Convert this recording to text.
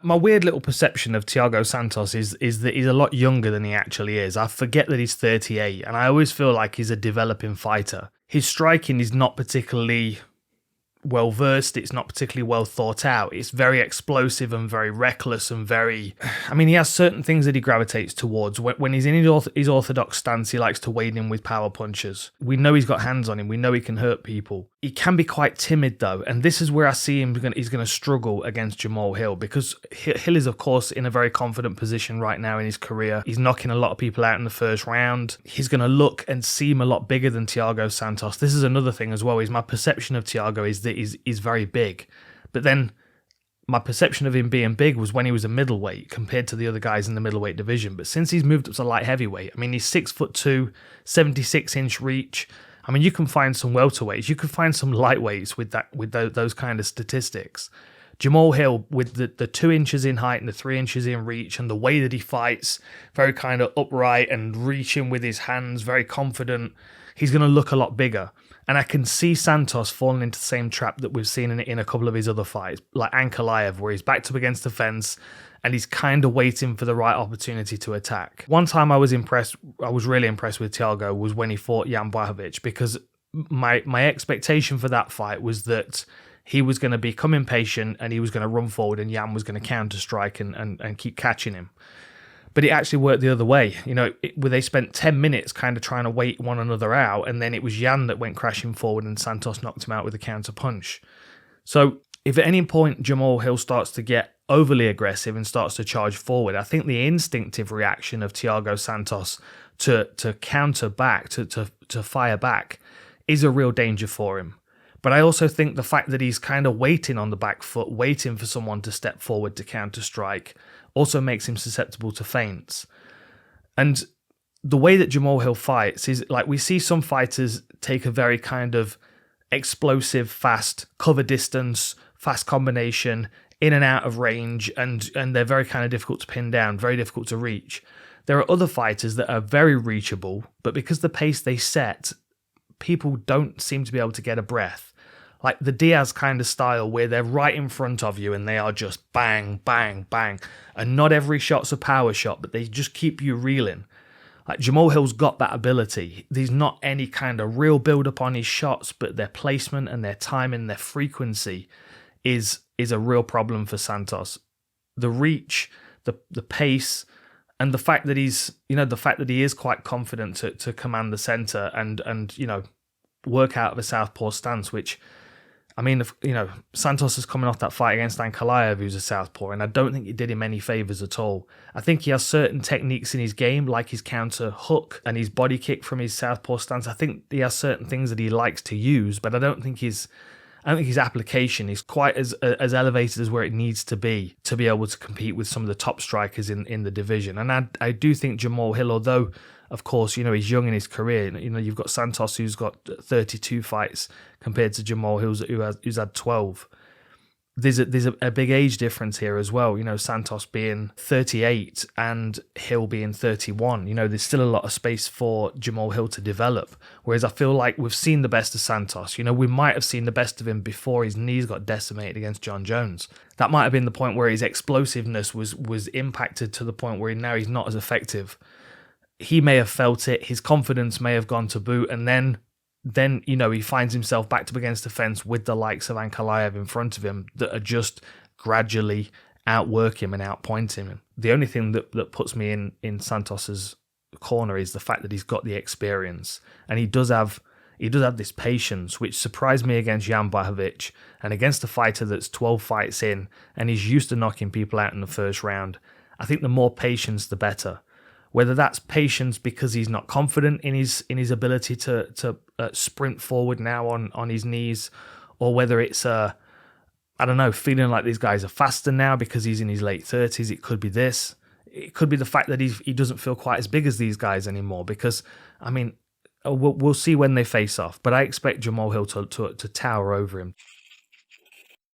My weird little perception of Thiago Santos is that he's a lot younger than he actually is. I forget that he's 38, and I always feel like he's a developing fighter. His striking is not particularly well versed, it's not particularly well thought out. It's very explosive and very reckless and very... I mean, he has certain things that he gravitates towards. When he's in his orthodox stance, he likes to wade in with power punches. We know he's got hands on him. We know he can hurt people. He can be quite timid though, and this is where I see him. He's going to struggle against Jamahal Hill, because Hill is of course in a very confident position right now in his career. He's knocking a lot of people out in the first round. He's going to look and seem a lot bigger than Thiago Santos. This is another thing as well, is my perception of Thiago is that he's very big, but then my perception of him being big was when he was a middleweight compared to the other guys in the middleweight division. But since he's moved up to light heavyweight, I mean, he's 6'2", 76-inch reach. I mean, you can find some welterweights, you can find some lightweights with those kind of statistics. Jamahal Hill, with the 2 inches in height and the 3 inches in reach, and the way that he fights, very kind of upright and reaching with his hands, very confident, he's going to look a lot bigger. And I can see Santos falling into the same trap that we've seen in a couple of his other fights, like Ankalaev, where he's backed up against the fence and he's kind of waiting for the right opportunity to attack. One time I was really impressed with Thiago was when he fought Jan Blachowicz, because my expectation for that fight was that he was going to become impatient and he was going to run forward and Jan was going to counter strike and keep catching him. But it actually worked the other way, where they spent 10 minutes kind of trying to wait one another out, and then it was Jan that went crashing forward and Santos knocked him out with a counter punch. So if at any point Jamahal Hill starts to get overly aggressive and starts to charge forward, I think the instinctive reaction of Thiago Santos to counter back, to fire back, is a real danger for him. But I also think the fact that he's kind of waiting on the back foot, waiting for someone to step forward to counter strike, also makes him susceptible to feints. And the way that Jamahal Hill fights is like, we see some fighters take a very kind of explosive, fast cover distance, fast combination, in and out of range, and they're very kind of difficult to pin down, very difficult to reach. There are other fighters that are very reachable, but because the pace they set, people don't seem to be able to get a breath. Like the Diaz kind of style, where they're right in front of you and they are just bang, bang, bang. And not every shot's a power shot, but they just keep you reeling. Like Jamahal Hill's got that ability. There's not any kind of real build-up on his shots, but their placement and their timing, their frequency is a real problem for Santos. The reach, the pace, and the fact that he is quite confident to command the center and work out of a southpaw stance, which, I mean, Santos is coming off that fight against Ankalaev, who's a southpaw, and I don't think it did him any favours at all. I think he has certain techniques in his game, like his counter hook and his body kick from his southpaw stance. I think he has certain things that he likes to use, but I don't think his application is quite as elevated as where it needs to be able to compete with some of the top strikers in the division. And I do think Jamahal Hill, although of course, he's young in his career. You've got Santos, who's got 32 fights compared to Jamahal Hill, who's had 12. There's a big age difference here as well. Santos being 38 and Hill being 31. There's still a lot of space for Jamahal Hill to develop. Whereas I feel like we've seen the best of Santos. We might have seen the best of him before his knees got decimated against John Jones. That might have been the point where his explosiveness was impacted to the point where now he's not as effective. He may have felt it, his confidence may have gone to boot, and then he finds himself backed up against the fence with the likes of Ankalaev in front of him that are just gradually outwork him and outpoint him. The only thing that puts me in Santos's corner is the fact that he's got the experience, and he does have this patience, which surprised me against Jan Blachowicz and against a fighter that's 12 fights in and he's used to knocking people out in the first round. I think the more patience, the better. Whether that's patience because he's not confident in his ability to sprint forward now on his knees, or whether it's feeling like these guys are faster now because he's in his late 30s. It could be this. It could be the fact that he doesn't feel quite as big as these guys anymore. Because we'll see when they face off, but I expect Jamahal Hill to tower over him.